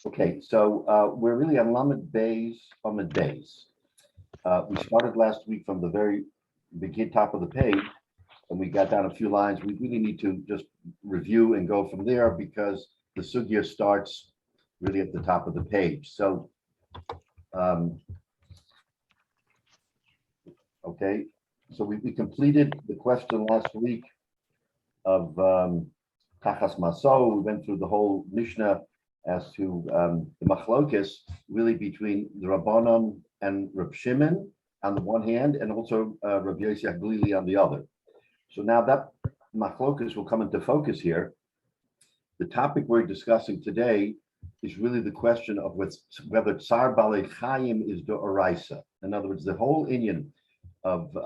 Okay, so we're really on Lamed Bays, Lamed Bays. We started last week from the very top of the page, and we got down a few lines. We really need to just review and go from there because the sugya starts really at the top of the page. So, okay, so we completed the question last week of Tachas Maso. We went through the whole Mishnah as to the machlokes really between the Rabbanon and Reb Shimon on the one hand, and also Rabbi Yosef Glili on the other. So now that machlokes will come into focus here. The topic we're discussing today is really the question of whether Tsar Balei Chaim is d'oraisa. In other words, the whole inyan of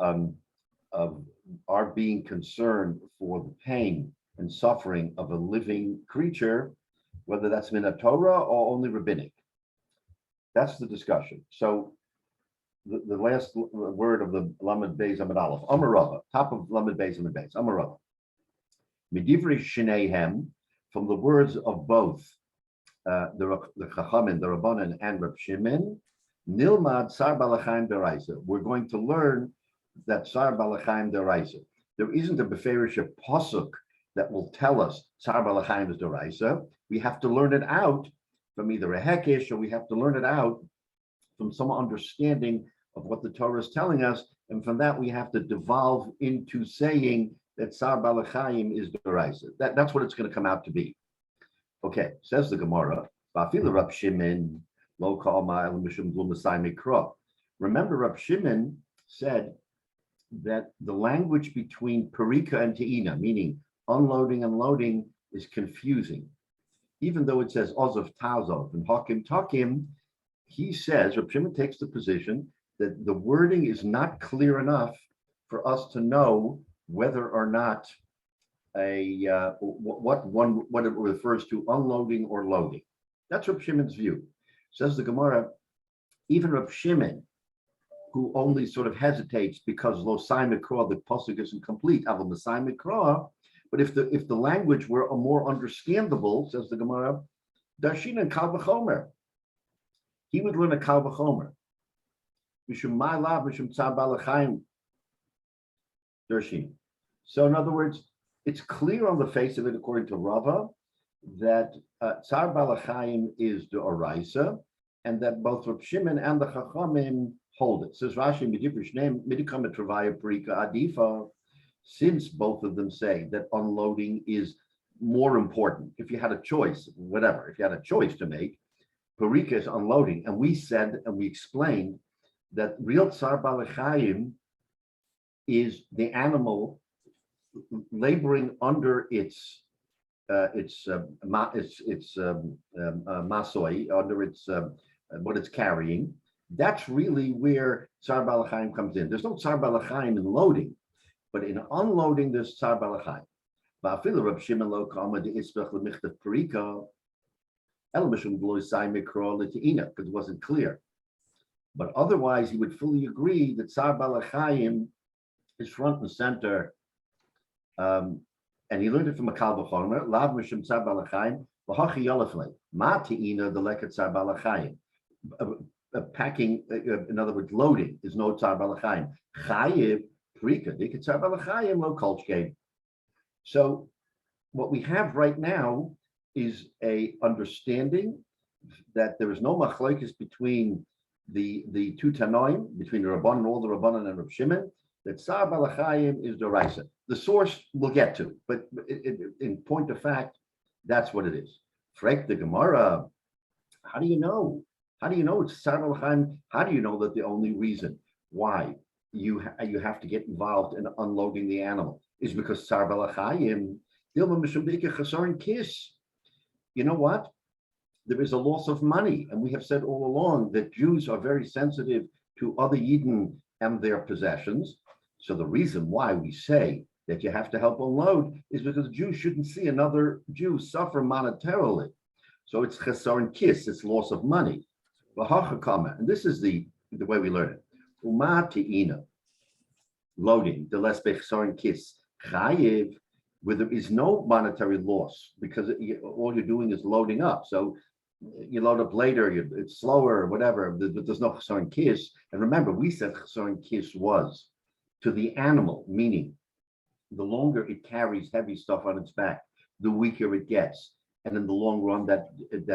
our being concerned for the pain and suffering of a living creature, whether that's Minat Torah or only rabbinic. That's the discussion. So the last word of the Lamed Beis Amud Aleph, Amar Rava, top of Lamed Beis Amud Beis, Amar Rava. Midivri Shneihem, from the words of both the Chachamim, the Rabbanan, and Reb Shimon, Nilmad Tsar Balei Chaim d'oraisa. We're going to learn that Tsar Balei Chaim d'oraisa. There isn't a Beferish pasuk that will tell us Tsar Balei Chaim is d'oraisa. We have to learn it out from either a hekesh, or we have to learn it out from some understanding of what the Torah is telling us, and from that we have to devolve into saying that Tsar Balei Chaim is d'oraisa. That's what it's going to come out to be. Okay, says the Gemara. Remember, Rab Shimon said that the language between Perika and Te'ina, meaning unloading and loading, is confusing. Even though it says Ozov Tazov and Hakim Takim, he says, Rab Shimon takes the position that the wording is not clear enough for us to know whether or not what it refers to, unloading or loading. That's Rab Shimon's view. Says the Gemara, even Rab Shimon, who only sort of hesitates because lo sai mikra, the pasuk isn't complete, aval masai mikra. But if the language were more understandable, says the Gemara, darshin and kal v'chomer, he would learn a kal v'chomer. Mishum ma'alav, mishum tzar balei chaim darshin. So in other words, it's clear on the face of it, according to Rava, that Tsar Balei Chaim is d'oraisa, and that both Reb Shimon and the Chachamim hold it. Says Rashi, midikam etravaya perika adifa, since both of them say that unloading is more important. If you had a choice, whatever, if you had a choice to make, perika is unloading. And we said, and we explained that real Tsar Balei Chaim is the animal laboring under its masoi, under its what it's carrying. That's really where Tsar Balei Chaim comes in. There's no Tsar Balei Chaim in loading, but in unloading there's Tsar Balei Chaim. Va'afilu Reb Shimon lo kama de'ispech lemichtav perika el mishum lo sai mikra l'te'ina, because it wasn't clear. But otherwise, he would fully agree that Tsar Balei Chaim is front and center. And he learned it from a kal v'chomer, lav mishum tzar balei chaim, v'hachi yolefle, ma te'ina the leket tzar balei chaim. Packing, in other words, loading is no tzar balei chaim. Chayiv prika diket tzar balei chaim lo kolchkein. So what we have right now is a understanding that there is no machlokes between the two tanoim, between the Rabbanan, all the Rabbanan and Reb Shimon, that Tsar Balei Chaim is d'oraisa. The source we'll get to, but in point of fact, that's what it is. Frek the Gemara, how do you know? How do you know it's Tsar Balei Chaim? How do you know that the only reason why you have to get involved in unloading the animal is because Tsar Balei Chaim, you know what? There is a loss of money, and we have said all along that Jews are very sensitive to other Yidden and their possessions. So the reason why we say that you have to help unload is because Jews shouldn't see another Jew suffer monetarily. So it's chesar and kiss, it's loss of money. And this is the way we learn it. Uma te'ina, loading, the less chesar and kiss, chayiv, where there is no monetary loss because all you're doing is loading up. So you load up later, it's slower, or whatever, but there's no chesaron kiss. And remember, we said chesaron kiss was to the animal, meaning the longer it carries heavy stuff on its back, the weaker it gets. And in the long run, that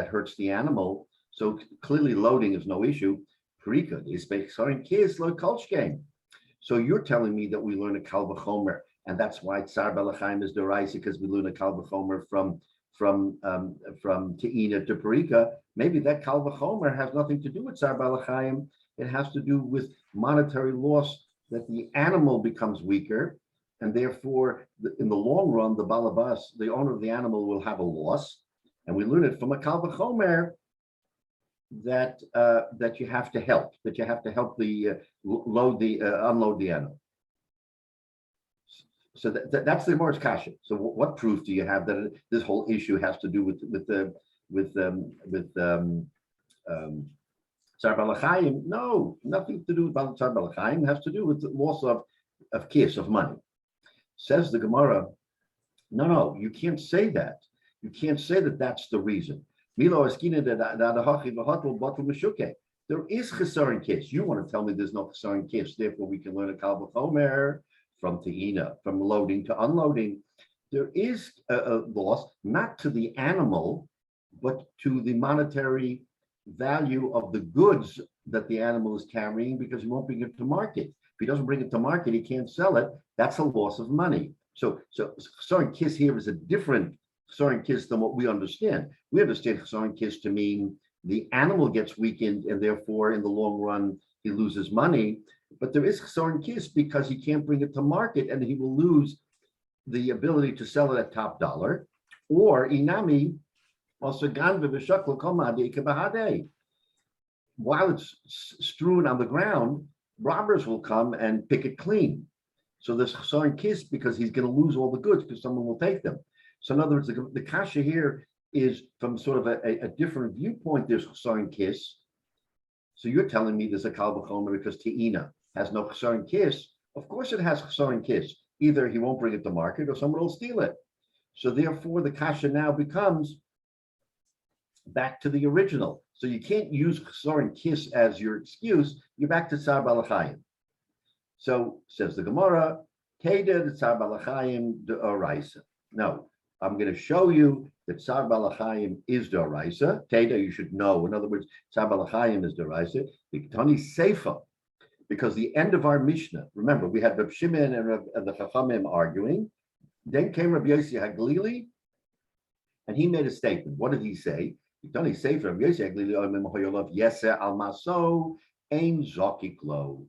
hurts the animal. So clearly loading is no issue. Parika is chesaron kiss lo kolshkein. So you're telling me that we learn a kal v'chomer, and that's why Tsar Balachayim is deraisa, because we learn a kal v'chomer from Te'ina to Parika. Maybe that kal v'chomer has nothing to do with Tsar Balachayim. It has to do with monetary loss, that the animal becomes weaker, and therefore, in the long run, the balabas, the owner of the animal, will have a loss. And we learn it from a kal v'chomer that you have to help, the unload the animal. So that's the Gemara's kasha. So what proof do you have that this whole issue has to do with Tsar Balachayim? No, nothing to do with Tsar Balachayim. It has to do with the loss of kiss, of money. Says the Gemara, no, you can't say that. You can't say that that's the reason. Milo eskina there is chesaron kiss. You want to tell me there's no chesaron kiss, therefore we can learn a kal v'chomer from te'ina, from loading to unloading. There is a loss, not to the animal, but to the monetary value of the goods that the animal is carrying, because he won't bring it to market. If he doesn't bring it to market, he can't sell it. That's a loss of money. So chesaron kiss here is a different chesaron kiss than what we understand. We understand chesaron kiss to mean the animal gets weakened, and therefore, in the long run, he loses money. But there is chesaron kiss because he can't bring it to market, and he will lose the ability to sell it at top dollar. Or inami, also while it's strewn on the ground, robbers will come and pick it clean. So there's chesaron kiss because he's going to lose all the goods because someone will take them. So in other words, the kasha here is from sort of a different viewpoint. There's chesaron kiss. So you're telling me there's a kal v'chomer because te'ina has no chesaron kiss. Of course it has chesaron kiss. Either he won't bring it to market or someone will steal it. So therefore the kasha now becomes back to the original. So you can't use chesaron kiss as your excuse. You're back to Tsar Balachayim. So says the Gemara, Teda the Tsar Balachayim de Oraisa. No, I'm going to show you that Tsar Balachayim is the Oraisa. Teda, you should know. In other words, Tsar Balachayim is the Oraisa. Tani Seifa, because the end of our Mishnah, remember, we had Reb Shimon and the Chachamim arguing. Then came Rabbi Yossi HaGlili, and he made a statement. What did he say? Tani Seifa, Rabbi Yossi HaGlili, Oimem Hoyolov Yeser Al Maso Ein Zokik Lo.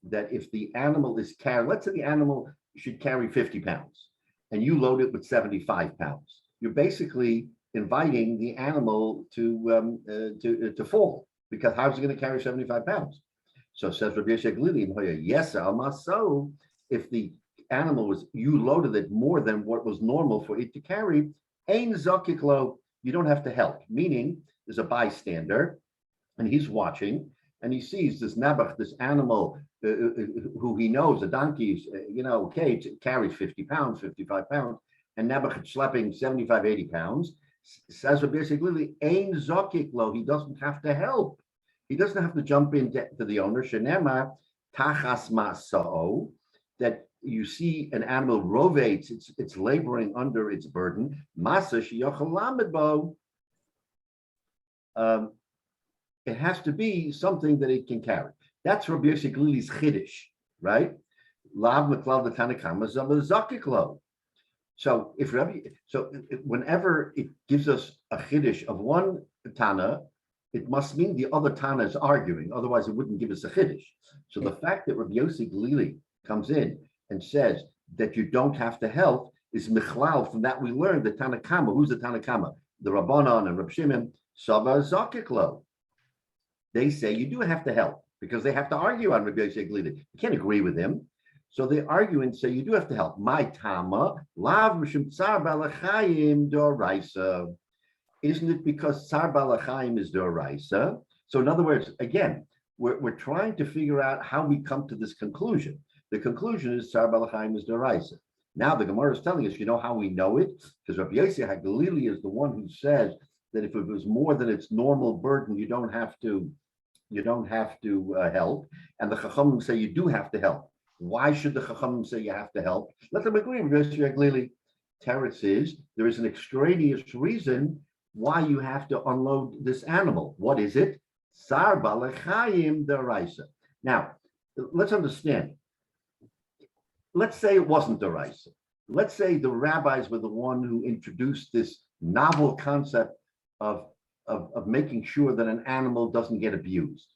That if the animal is carried, let's say the animal should carry 50 pounds, and you load it with 75 pounds. You're basically inviting the animal to fall, because how's it going to carry 75 pounds? So says Rabbi Yossi, yes, so if the animal you loaded it more than what was normal for it to carry, ein zakiklo, you don't have to help. Meaning there's a bystander, and he's watching, and he sees this nabach, this animal who he knows, the donkeys, it carries 50 pounds, 55 pounds, and nabach is schlepping 75, 80 pounds. Says Rabbi Yossi, ein zakiklo, he doesn't have to help. He doesn't have to jump into the owner. Shenema tachas masao, that you see an animal rovates, it's laboring under its burden. Masa sheyochalamidbo. It has to be something that it can carry. That's Rabbi Yossi Glili's chiddush, right? Lav meklal the tanakama zakiklo. So whenever it gives us a chiddush of one tana, it must mean the other Tana is arguing, otherwise it wouldn't give us a chiddush. So the fact that Rabbi Yossi Glili comes in and says that you don't have to help is michlal. From that we learned the Tanakama. Who's the Tanakama? The Rabbanan and Reb Shimon, Sava Zakiklo. They say you do have to help because they have to argue on Rabbi Yossi Glili. You can't agree with him. So they argue and say you do have to help. My Tama, Lav Mishum Tsar Balachayim Doraisa. Isn't it because Tsar Balachayim is d'oraisa? So in other words, again, we're trying to figure out how we come to this conclusion. The conclusion is Tsar Balachayim is d'oraisa. Now the Gemara is telling us, you know how we know it? Because Rabbi Yossi HaGlili is the one who says that if it was more than its normal burden, you don't have to help. And the Chachamim say you do have to help. Why should the Chachamim say you have to help? Let them agree. Teretz is there is an extraneous reason why you have to unload this animal. What is it? Sar balechayim deraisa. Now, let's understand. Let's say it wasn't deraisa. Let's say the rabbis were the one who introduced this novel concept of making sure that an animal doesn't get abused.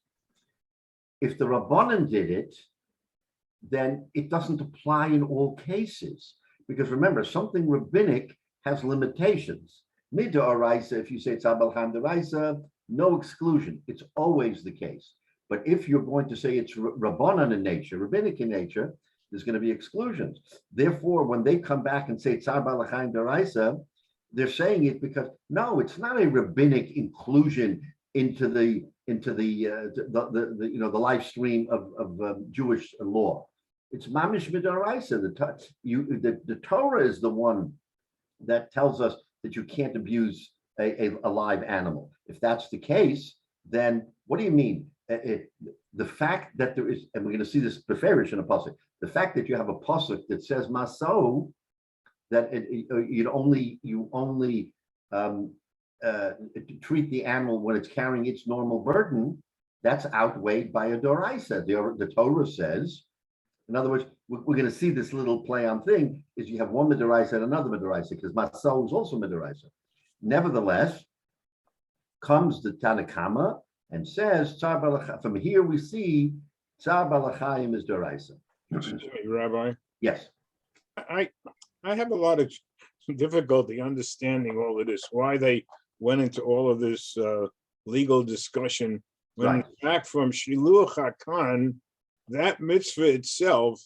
If the Rabbanan did it, then it doesn't apply in all cases. Because remember, something rabbinic has limitations. Midoraisa, if you say it's Abelham Deraisa, no exclusion. It's always the case. But if you're going to say it's Rabbanan in nature, rabbinic in nature, there's going to be exclusions. Therefore, when they come back and say Tzar Balachayim Deraisa, they're saying it because no, it's not a rabbinic inclusion into the life stream of Jewish law. It's mamish midaraisa. The Torah is the one that tells us that you can't abuse a live animal. If that's the case, then what do you mean? The fact that there is, and we're going to see this beferish in a pasuk. The fact that you have a pasuk that says maso, that you only treat the animal when it's carrying its normal burden, that's outweighed by a doraisa. The Torah says, in other words, we're going to see this little play on thing, is you have one midoraisa and another midoraisa, because maso is also midoraisa. Nevertheless, comes the Tanakama and says, from here we see Tzar Balachayim is doraisa. Rabbi? Yes. I have a lot of difficulty understanding all of this, why they went into all of this legal discussion, when Right. in fact from Shiur HaKan, that mitzvah itself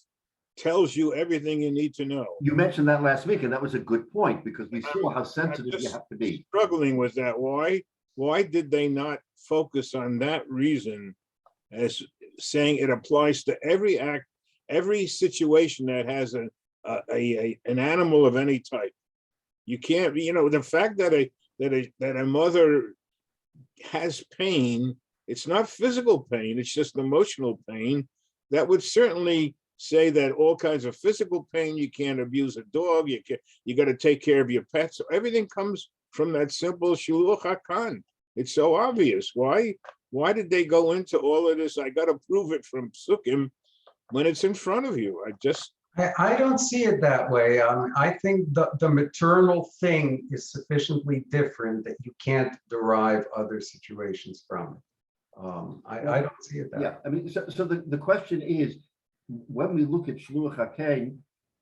tells you everything you need to know. You mentioned that last week, and that was a good point, because we saw how sensitive you have to be. Struggling with that. Why did they not focus on that reason as saying it applies to every act, every situation that has an animal of any type? You can't, the fact that a mother has pain, it's not physical pain, it's just emotional pain. That would certainly say that all kinds of physical pain, you can't abuse a dog, you got to take care of your pets. So everything comes from that simple Shiur HaKan. It's so obvious. Why did they go into all of this? I got to prove it from Psukim when it's in front of you. I don't see it that way. I think the maternal thing is sufficiently different that you can't derive other situations from it. I don't see it that way. Yeah, I mean, so the question is, when we look at Shiur HaKan,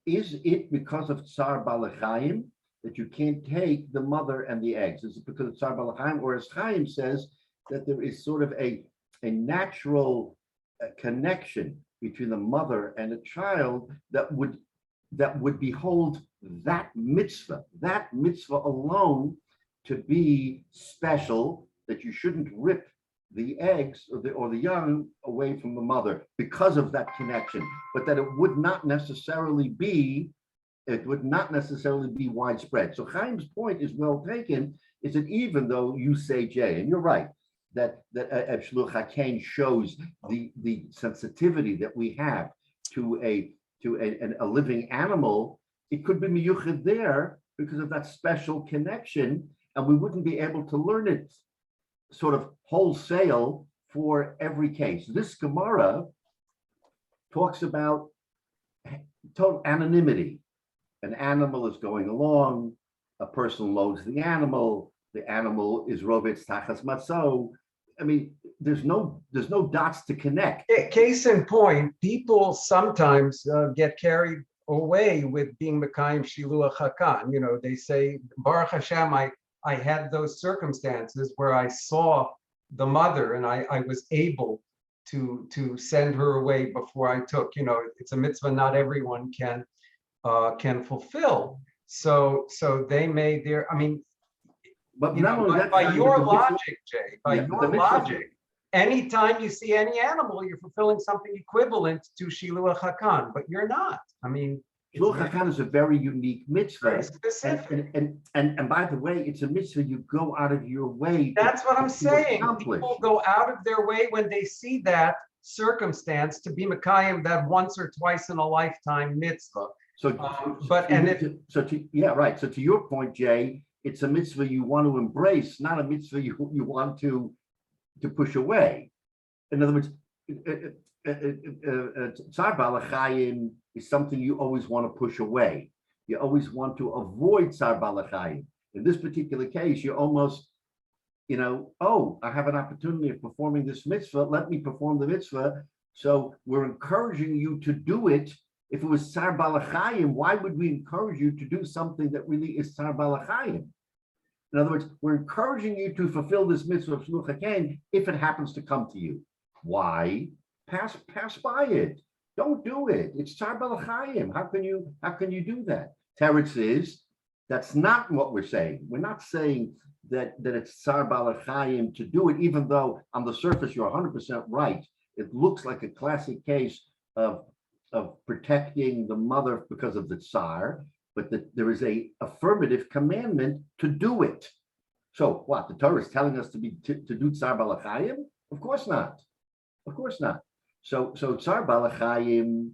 is it because of Tsar Balachayim that you can't take the mother and the eggs? Is it because of Tsar Balachayim, or as Chaim says, that there is sort of a natural connection between the mother and a child that would behold that mitzvah alone to be special, that you shouldn't rip the eggs or the young away from the mother because of that connection, but that it would not necessarily be widespread. So Chaim's point is well taken, is that even though you say, Jay, and you're right, that Shiur HaKan shows the sensitivity that we have to a living animal, it could be miyuchad there because of that special connection, and we wouldn't be able to learn it sort of wholesale for every case. This Gemara talks about total anonymity. An animal is going along, a person loads the animal is rovetz tachas matzo. I mean, there's no dots to connect. Case in point, people sometimes get carried away with being Mekayim Shiur HaKan. They say, Baruch Hashem, I had those circumstances where I saw the mother and I was able to send her away before I took. It's a mitzvah not everyone can fulfill. So they made their, But by your logic, Jay, your logic, anytime you see any animal, you're fulfilling something equivalent to Shiur HaKan, but you're not. Shluch Hakan is a very unique mitzvah. Very specific. And by the way, it's a mitzvah you go out of your way. That's what I'm saying. Accomplish. People go out of their way when they see that circumstance to be Mekayim, that once or twice in a lifetime mitzvah. So, yeah, right. So to your point, Jay, it's a mitzvah you want to embrace, not a mitzvah you want to push away. In other words, Tzar Balachayim is something you always want to push away. You always want to avoid Tzar Balachayim. In this particular case, you almost, oh, I have an opportunity of performing this mitzvah. Let me perform the mitzvah. So we're encouraging you to do it. If it was Tzar Balachayim, why would we encourage you to do something that really is Tzar Balachayim? In other words, we're encouraging you to fulfill this mitzvah of Shluch HaKen if it happens to come to you. Why? Pass by it. Don't do it. It's Tzar Balachayim. How can you do that? Teretz is, that's not what we're saying. We're not saying that it's Tzar Balachayim to do it, even though on the surface you're 100% right. It looks like a classic case of protecting the mother because of the Tsar, but there is a affirmative commandment to do it. So what? The Torah is telling us to do Tsar Balachayim? Of course not. Of course not. So Tsar Balachayim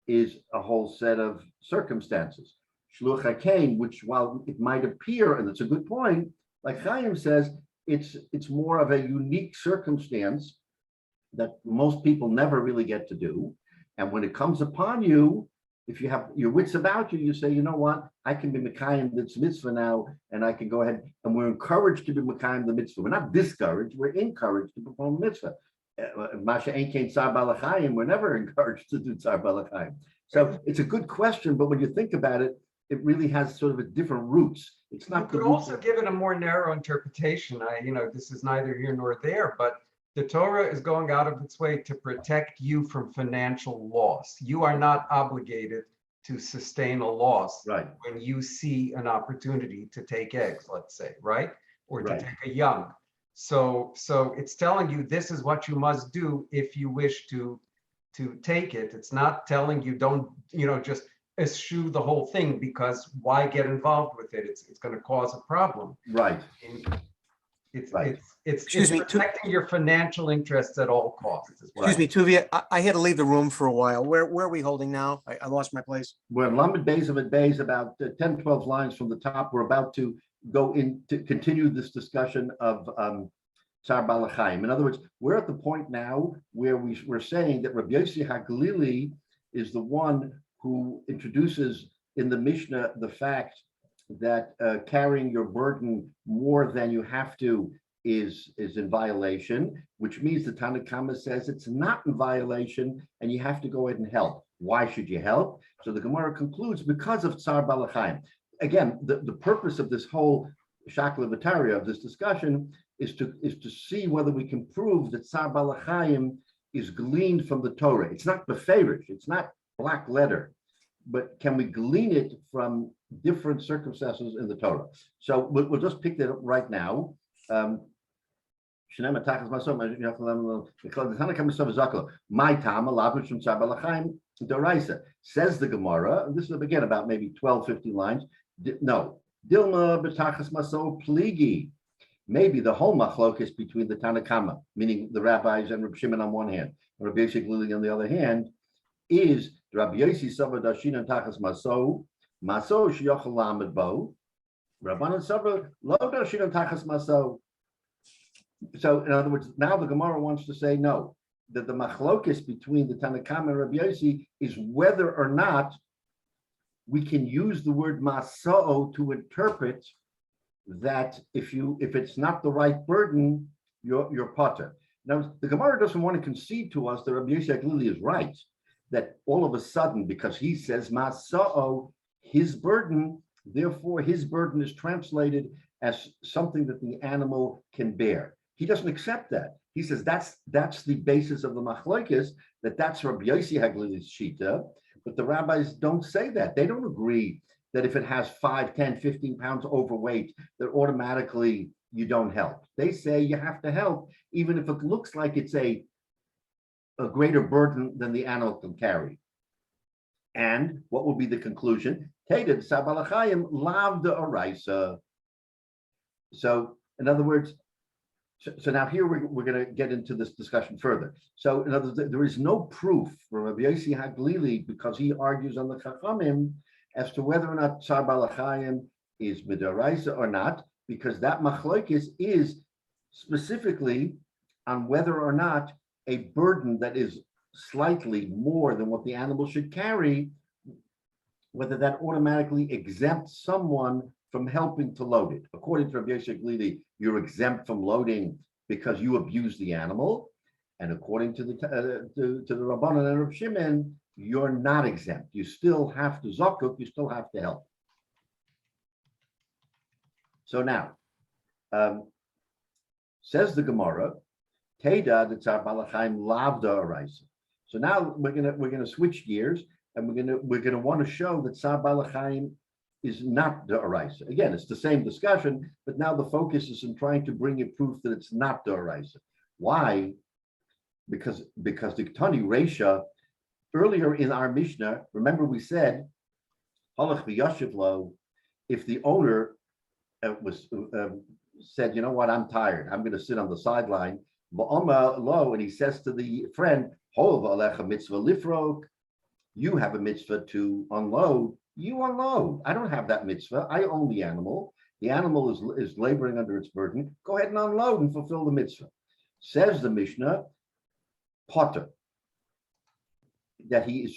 is a whole set of circumstances. Shluch HaKen, which while it might appear, and it's a good point, like Chaim says, it's more of a unique circumstance that most people never really get to do. And when it comes upon you, if you have your wits about you, you say, you know what, I can be Mekayim this mitzvah now, and I can go ahead, and we're encouraged to be Mekayim the mitzvah. We're not discouraged, we're encouraged to perform the mitzvah. Masha Ein Kein Tzar Balachayim, we're never encouraged to do Tzar Balachayim. So it's a good question, but when you think about it, it really has sort of a different roots. It's not. You could also give it a more narrow interpretation. This is neither here nor there, but the Torah is going out of its way to protect you from financial loss. You are not obligated to sustain a loss when you see an opportunity to take eggs, let's say, right? Or to take a young. So it's telling you this is what you must do if you wish to take it. It's not telling you don't, just eschew the whole thing, because why get involved with it? It's going to cause a problem. Right. It's protecting your financial interests at all costs. Excuse me, Tuvia, I had to leave the room for a while. Where are we holding now? I lost my place. We're in Lamed Beis of Beis, about 10, 12 lines from the top. We're about to go in to continue this discussion of Tzar Balachayim. In other words, we're at the point now where we're saying that Rabbi Yossi HaGalili is the one who introduces in the Mishnah the fact that carrying your burden more than you have to is in violation, which means the Tanna Kama says it's not in violation and you have to go ahead and help. Why should you help? So the Gemara concludes because of Tzar Balachayim. Again, the purpose of this whole Shakla V'Tarya of this discussion is to see whether we can prove that Tzar Balachayim is gleaned from the Torah. It's not beferish, it's not black letter, but can we glean it from different circumstances in the Torah? So we'll just pick that up right now. My time, says the Gemara, and this is again about maybe 12, 15 lines. No, Dilma b'tachas maso pligi. Maybe the whole machlokes between the Tanna Kama, meaning the rabbis and Reb Shimon on one hand, and Rabbi Yossi HaGalili on the other hand, is Rabbi Yossi Sava Dashin Tachas Maso Shiyachal Lamed Bo, Rabbanan Sava Lo Dashin Tachas Maso. So, in other words, now the Gemara wants to say no, that the machlokes between the Tanna Kama and Rabbi Yossi is whether or not we can use the word Maso to interpret that if it's not the right burden, you're potter. Now, the Gemara doesn't want to concede to us that Rabbi Yossi HaGalili is right, that all of a sudden, because he says Masa'o, his burden, therefore his burden is translated as something that the animal can bear. He doesn't accept that. He says that's the basis of the machlokes, that's Rabbi Yossi HaGalili's shita, but the rabbis don't say that. They don't agree that if it has 5, 10, 15 pounds overweight, that automatically you don't help. They say you have to help, even if it looks like it's a greater burden than the animal can carry. And what will be the conclusion? Teda Tsar Balachayim lav de oraisa. So, in other words, so now here we're going to get into this discussion further. So, in other words, there is no proof from Rabbi Yossi Haglili, because he argues on the Chachamim as to whether or not Tsar Balachayim is midaraisa or not, because that machlokes is specifically on whether or not a burden that is slightly more than what the animal should carry, whether that automatically exempts someone from helping to load it. According to Rabbi Yossi Haglili, you're exempt from loading because you abuse the animal, and according to the Rabbanan and Reb Shimon, you're not exempt. You still have to zakuk, you still have to help. So now, says the Gemara, Teda the Tsar Balachayim lavda araisa. So now we're gonna switch gears, and we're gonna want to show that Tsar Balachayim is not the araisa. Again, it's the same discussion, but now the focus is in trying to bring you proof that it's not the araisa. Why? Because the Ktani Reisha, earlier in our Mishnah, remember we said, Halach v'yashiv lo, if the owner said, you know what, I'm tired, I'm going to sit on the sideline, and he says to the friend, mitzvah lifrok, you have a mitzvah to unload, you unload. I don't have that mitzvah, I own the animal is laboring under its burden, go ahead and unload and fulfill the mitzvah. Says the Mishnah, potter, that he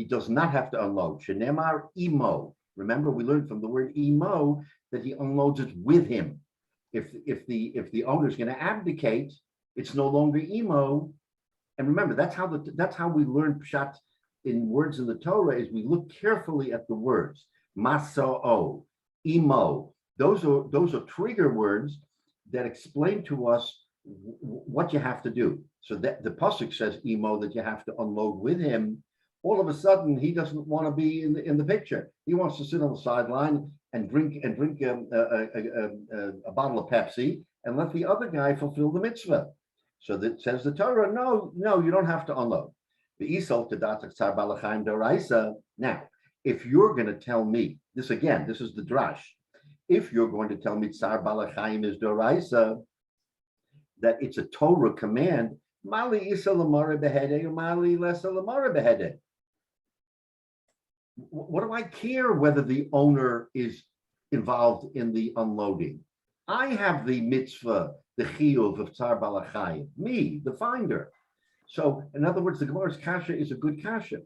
does not have to unload. Shenemar imo. Remember, we learned from the word imo that he unloads it with him. If the owner is going to abdicate, it's no longer imo. And remember, that's how we learn pshat in words in the Torah, is we look carefully at the words. Masa'o, imo. Those are trigger words that explain to us what you have to do. So that the pasuk says imo, that you have to unload with him. All of a sudden, he doesn't want to be in the picture. He wants to sit on the sideline and drink a bottle of Pepsi and let the other guy fulfill the mitzvah. So that says the Torah, no, you don't have to unload. The isol kedatak tsar balachayim doraisa. Now, if you're going to tell me this again, this is the drash. If you're going to tell me tsar balachayim is doraisa, that it's a Torah command, mali isa lamara behede or mali lesa lamara behede. What do I care whether the owner is involved in the unloading? I have the mitzvah, the chiyuv of tsar balachayim, me, the finder. So, in other words, the Gemara's kasha is a good kasha.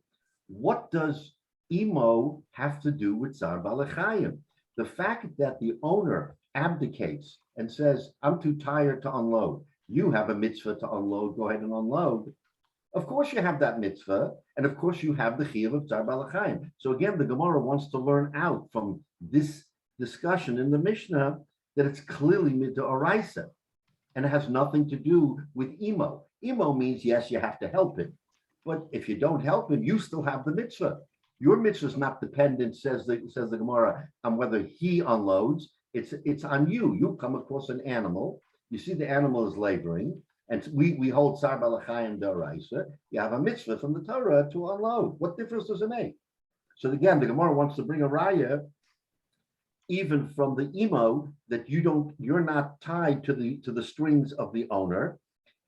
What does imo have to do with tsar balachayim? The fact that the owner abdicates and says, I'm too tired to unload. You have a mitzvah to unload, go ahead and unload. Of course you have that mitzvah, and of course you have the chiyuv of tsar balachayim. So again, the Gemara wants to learn out from this discussion in the Mishnah that it's clearly midoraisa, and it has nothing to do with imo. Imo means, yes, you have to help him, but if you don't help him, you still have the mitzvah. Your mitzvah is not dependent, says the Gemara, on whether he unloads. It's on you. You come across an animal, you see the animal is laboring, and we hold tsar balachayim doraisa. You have a mitzvah from the Torah to unload. What difference does it make? So again, the Gemara wants to bring a raya, even from the imo, that you're not tied to the strings of the owner,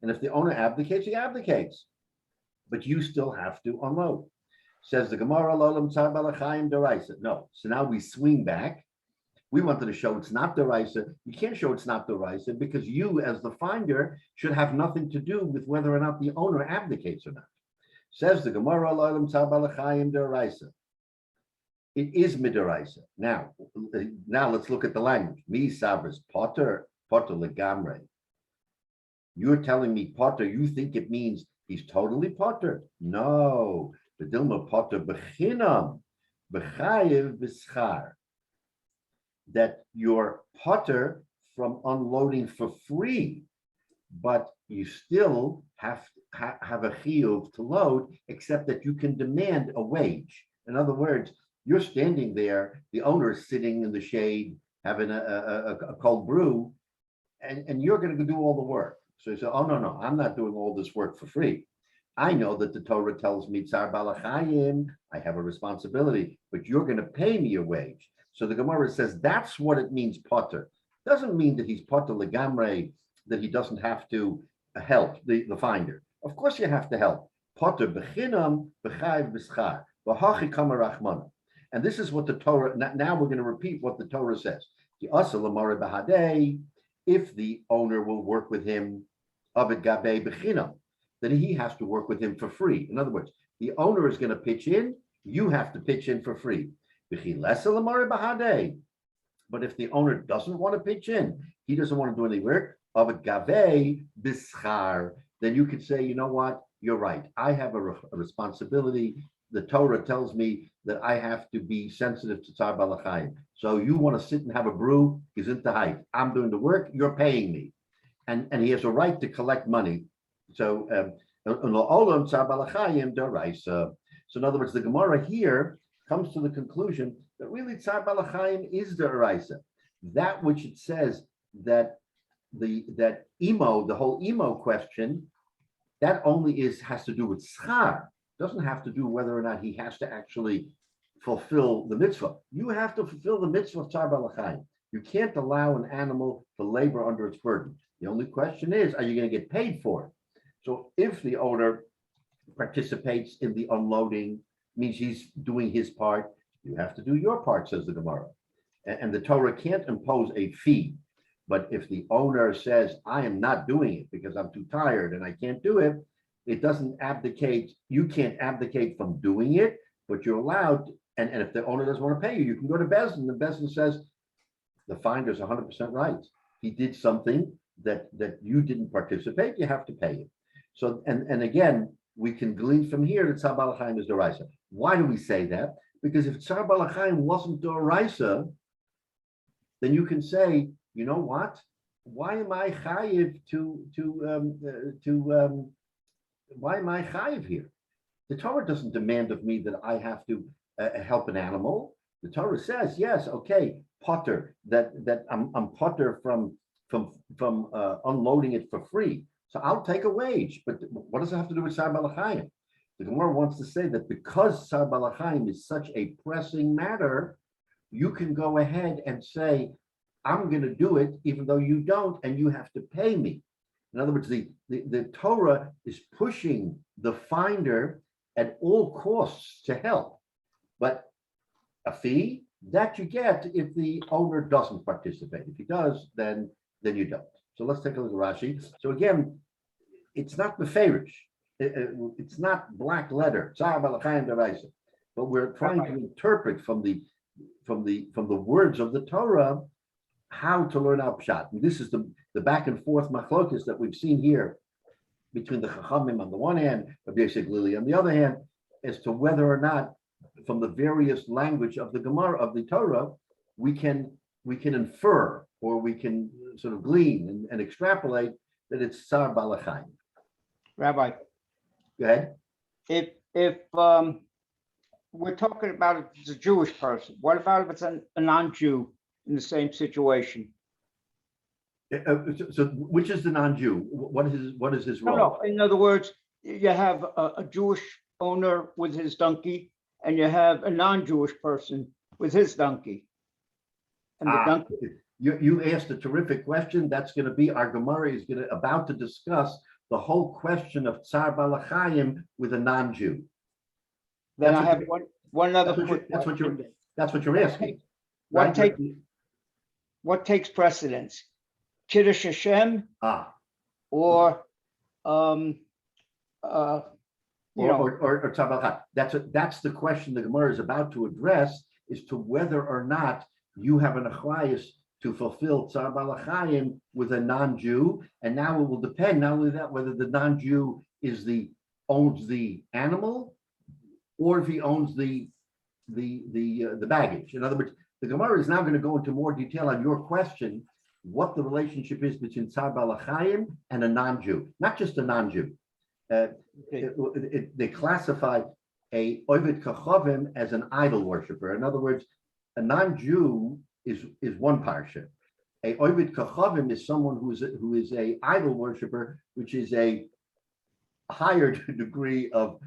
and if the owner abdicates, he abdicates, but you still have to unload. Says the Gemara, lolam tsar balachayim doraisa. No, so now we swing back. We wanted to show it's not doraisa. You can't show it's not doraisa because you, as the finder, should have nothing to do with whether or not the owner abdicates or not. Says the Gemara, lolam tsar balachayim doraisa. It is midoraisa. Now let's look at the language. Mi sabras potter legamre. You're telling me potter, you think it means he's totally potter? No. The Dilma potter bechinam bechayev b'schar. That you're potter from unloading for free, but you still have a chiyuv to load, except that you can demand a wage. In other words, you're standing there, the owner is sitting in the shade, having a cold brew, and you're going to do all the work. So you say, oh, no, I'm not doing all this work for free. I know that the Torah tells me Tsar Balachayim, I have a responsibility, but you're going to pay me a wage. So the Gemara says that's what it means, potter. Doesn't mean that he's potter legamre, that he doesn't have to help the finder. Of course you have to help. Potter bechinam b'chayv b'schar v'hachi kama rachmana. And this is what the Torah, now we're going to repeat what the Torah says. If the owner will work with him, avid gabe bechinam, then he has to work with him for free. In other words, the owner is going to pitch in, you have to pitch in for free. But if the owner doesn't want to pitch in, he doesn't want to do any work, then you could say, you know what, you're right. I have a responsibility. The Torah tells me that I have to be sensitive to Tsar Balachayim. So you want to sit and have a brew, he's in the height. I'm doing the work, you're paying me. And he has a right to collect money. So in other words, the Gemara here comes to the conclusion that really Tsar Balachayim is the Araisa. That which it says that the whole emo question, that only has to do with schar. Doesn't have to do whether or not he has to actually fulfill the mitzvah. You have to fulfill the mitzvah of Tsar Balachayim. You can't allow an animal to labor under its burden. The only question is, are you going to get paid for it? So if the owner participates in the unloading, means he's doing his part, you have to do your part, says the Gemara. And the Torah can't impose a fee. But if the owner says, I am not doing it because I'm too tired and I can't do it, it doesn't abdicate. You can't abdicate from doing it, but you're allowed. And if the owner doesn't want to pay you, you can go to Bezdin. The Bezdin says, the finder's 100% right. He did something that you didn't participate, you have to pay him. So, and again, we can glean from here that Tsar Balachayim is Doraisa. Why do we say that? Because if Tsar Balachayim wasn't Doraisa, then you can say, you know what? Why am I chayiv why am I chayiv here? The Torah doesn't demand of me that I have to help an animal. The Torah says, yes, okay, potter, that I'm potter from unloading it for free. So I'll take a wage. But what does it have to do with Tsar Balachayim? The Gemara wants to say that because Tsar Balachayim is such a pressing matter, you can go ahead and say, I'm going to do it even though you don't, and you have to pay me. In other words, the Torah is pushing the finder at all costs to help. But a fee, that you get if the owner doesn't participate. If he does, then you don't. So let's take a look at Rashi. So again, it's not meferish. It's not black letter. But we're trying to interpret from the words of the Torah how to learn our pshat. And this is the back and forth machlokas that we've seen here between the Chachamim on the one hand, Rabbi Lili on the other hand, as to whether or not from the various language of the Gemara of the Torah, we can infer or we can sort of glean and extrapolate that it's Tsar Balachayim. Rabbi, Go ahead. if we're talking about if it's a Jewish person, what about if it's a non-Jew in the same situation? So which is the non-Jew? What is his role? No. In other words, you have a Jewish owner with his donkey, and you have a non-Jewish person with his donkey. And the donkey. You asked a terrific question. That's going to be our Gemara is about to discuss the whole question of Tsar Balachayim with a non-Jew. Then I have one other quick that's what question. that's what you're asking. What takes precedence? Kiddush Hashem or or Tsar Balachayim. That's the question the Gemara is about to address, is to whether or not you have an achrayus to fulfill Tsar Balachayim with a non-Jew, and now it will depend not only that whether the non-Jew owns the animal, or if he owns the baggage. In other words, the Gemara is now going to go into more detail on your question, what the relationship is between Tsar Balachayim and a non-Jew, not just a non-Jew. They classify a Ovid Kachovim as an idol worshiper. In other words, a non-Jew is one parsha. A Ovid Kachovim is someone who is a idol worshiper, which is a higher degree of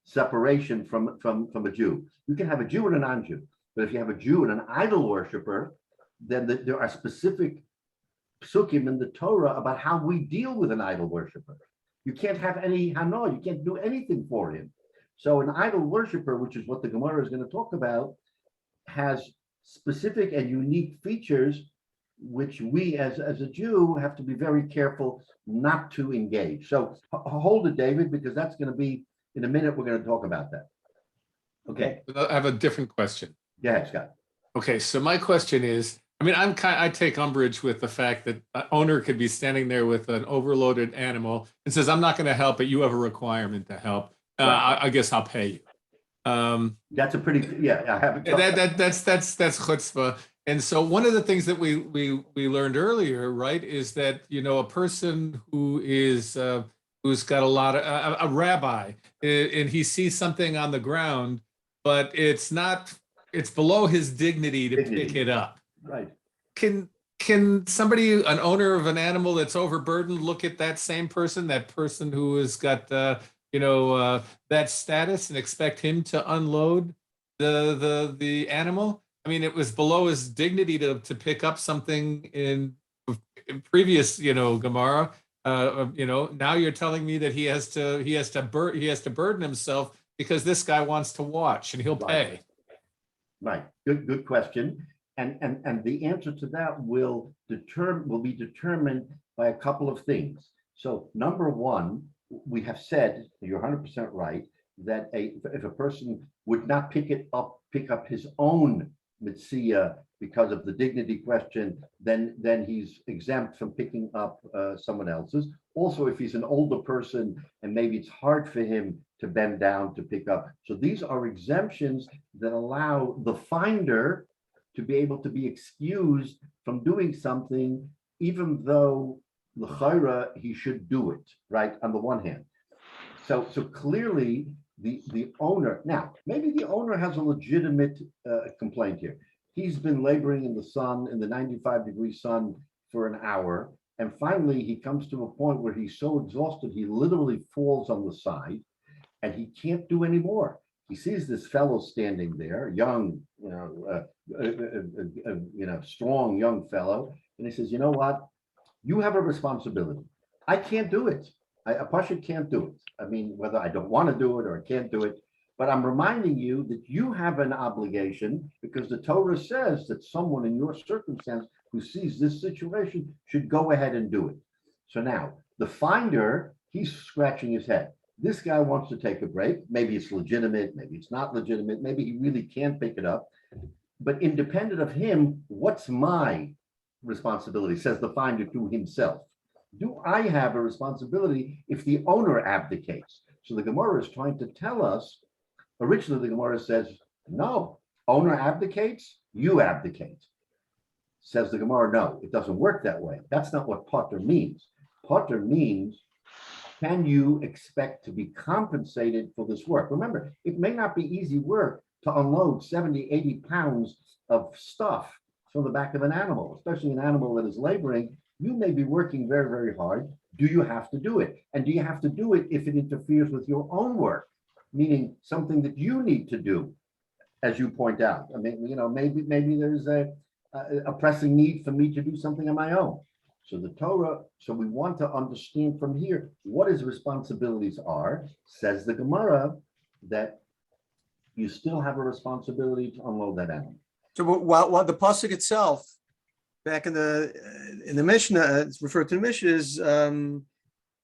separation from a Jew. You can have a Jew and a non-Jew, but if you have a Jew and an idol worshiper, then there are specific psukim in the Torah about how we deal with an idol worshiper. You can't have any hana, you can't do anything for him. So an idol worshiper, which is what the Gemara is going to talk about, has specific and unique features which we as a Jew have to be very careful not to engage. So hold it, David, because that's going to be, in a minute, we're going to talk about that. Okay. I have a different question. Yeah, Scott. Okay, so my question is, I mean, I take umbrage with the fact that an owner could be standing there with an overloaded animal and says, I'm not going to help, but you have a requirement to help. Right. I guess I'll pay you. That's a pretty, I have That's chutzpah. And so one of the things that we learned earlier, right, is that, a person who is who's got a lot of a rabbi, and he sees something on the ground, but it's below his dignity to pick it up. Right. Can somebody, an owner of an animal that's overburdened, look at that same person, that person who has got that status, and expect him to unload the animal? I mean, it was below his dignity to pick up something in previous, Gemara. Now you're telling me that he has to burden himself because this guy wants to watch and he'll pay. Right. Good question. And the answer to that will be determined by a couple of things. So number one, we have said, you're 100% right, that if a person would not pick up his own Metzia because of the dignity question, then he's exempt from picking up someone else's. Also, if he's an older person and maybe it's hard for him to bend down to pick up. So these are exemptions that allow the finder to be able to be excused from doing something, even though l'chayra he should do it, right? On the one hand. So clearly the owner, now, maybe the owner has a legitimate complaint here. He's been laboring in the sun, in the 95-degree sun for an hour. And finally, he comes to a point where he's so exhausted, he literally falls on the side and he can't do any more. He sees this fellow standing there, young, strong young fellow. And he says, you know what? You have a responsibility. I can't do it. A pasha can't do it. I mean, whether I don't want to do it or I can't do it, but I'm reminding you that you have an obligation because the Torah says that someone in your circumstance who sees this situation should go ahead and do it. So now the finder, he's scratching his head. This guy wants to take a break. Maybe it's legitimate, maybe it's not legitimate, maybe he really can't pick it up. But independent of him, what's my responsibility, says the finder to himself. Do I have a responsibility if the owner abdicates? So the Gemara is trying to tell us, originally the Gemara says, no, owner abdicates, you abdicate. Says the Gemara, no, it doesn't work that way. That's not what pater means. Pater means, can you expect to be compensated for this work? Remember, it may not be easy work to unload 70, 80 pounds of stuff from the back of an animal, especially an animal that is laboring. You may be working very, very hard. Do you have to do it? And do you have to do it if it interferes with your own work? Meaning something that you need to do, as you point out. I mean, maybe there's a pressing need for me to do something on my own. So the Torah, so we want to understand from here what his responsibilities are. Says the Gemara that you still have a responsibility to unload that animal. So while the pasuk itself, back in the Mishnah, it's referred to the Mishnah as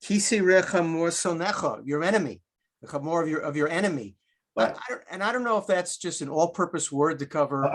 kisi recha mor sonecha, your enemy, the chamor of your enemy. But I don't know if that's just an all-purpose word to cover.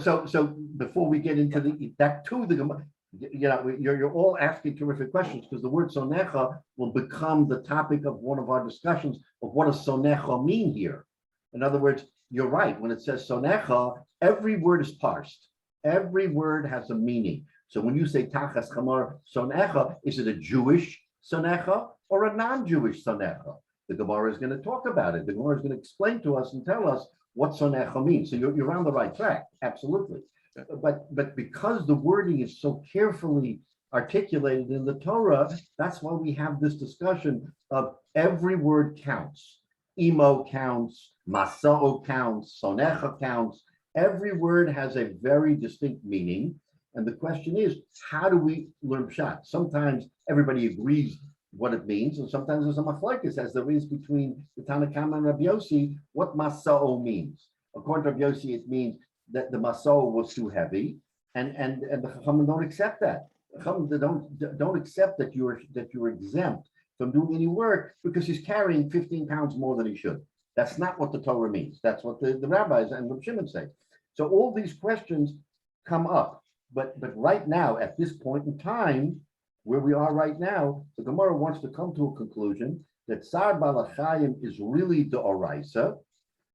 So before we get into that too, the Gemara, you're all asking terrific questions because the word sonecha will become the topic of one of our discussions of what does sonecha mean here. In other words, you're right. When it says sonecha, every word is parsed. Every word has a meaning. So when you say tachas chamor sonecha, is it a Jewish sonecha or a non-Jewish sonecha? The Gemara is going to talk about it. The Gemara is going to explain to us and tell us what sonecha means. So you're on the right track, absolutely. But because the wording is so carefully articulated in the Torah. That's why we have this discussion of every word counts. Imo counts, masao counts, sonecha counts. Every word has a very distinct meaning. And the question is, how do we learn pshat? Sometimes everybody agrees what it means, and sometimes there's a machlokes, as there is between the Tanna Kama and Rabbi Yossi, what masao means. According to Rabbi Yossi, it means that the masao was too heavy, and the Chachamim don't accept that. The Chachamim don't accept that you're exempt from doing any work because he's carrying 15 pounds more than he should. That's not what the Torah means. That's what the rabbis and Reb Shimon say. So all these questions come up, but right now, at this point in time, where we are right now, the Gemara wants to come to a conclusion that Sar Balachayim is really the Oraisa.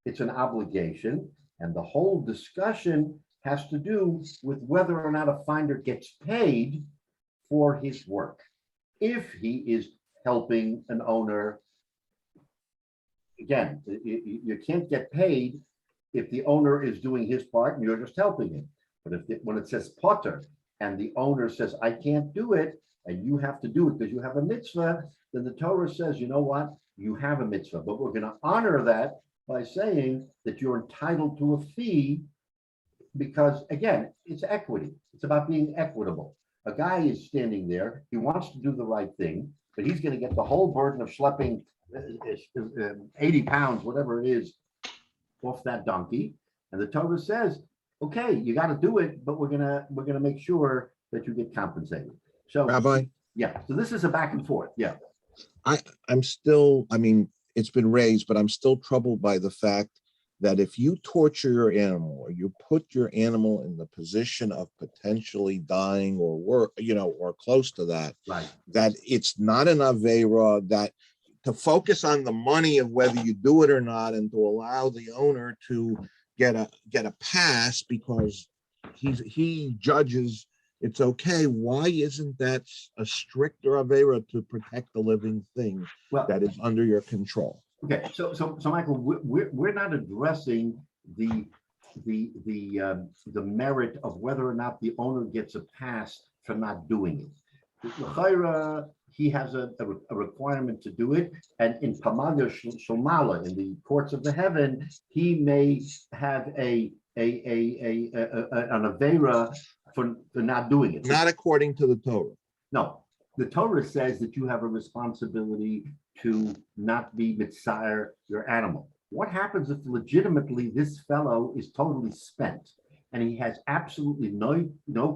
It's an obligation, and the whole discussion has to do with whether or not a finder gets paid for his work. If he is helping an owner, again, you can't get paid if the owner is doing his part and you're just helping him. But when it says potter and the owner says, I can't do it, and you have to do it because you have a mitzvah, then the Torah says, you know what? You have a mitzvah, but we're going to honor that by saying that you're entitled to a fee because, again, it's equity. It's about being equitable. A guy is standing there. He wants to do the right thing, but he's going to get the whole burden of schlepping 80 pounds, whatever it is, off that donkey. And the Torah says, okay, you got to do it, but we're gonna make sure that you get compensated. So, Rabbi, yeah. So this is a back and forth. Yeah. I'm still, I mean, it's been raised, but I'm still troubled by the fact that if you torture your animal or you put your animal in the position of potentially dying or work, or close to that, Right. that it's not an avera, that to focus on the money of whether you do it or not, and to allow the owner to get a pass because he judges it's okay. Why isn't that a stricter avera to protect the living thing that is under your control? Okay, so Michael, we're not addressing the merit of whether or not the owner gets a pass for not doing it. He has a requirement to do it, and in Pamaga Shomala, in the courts of the heaven, he may have an avera for not doing it. Not according to the Torah. No, the Torah says that you have a responsibility to not be mitzayir your animal. What happens if legitimately this fellow is totally spent and he has absolutely no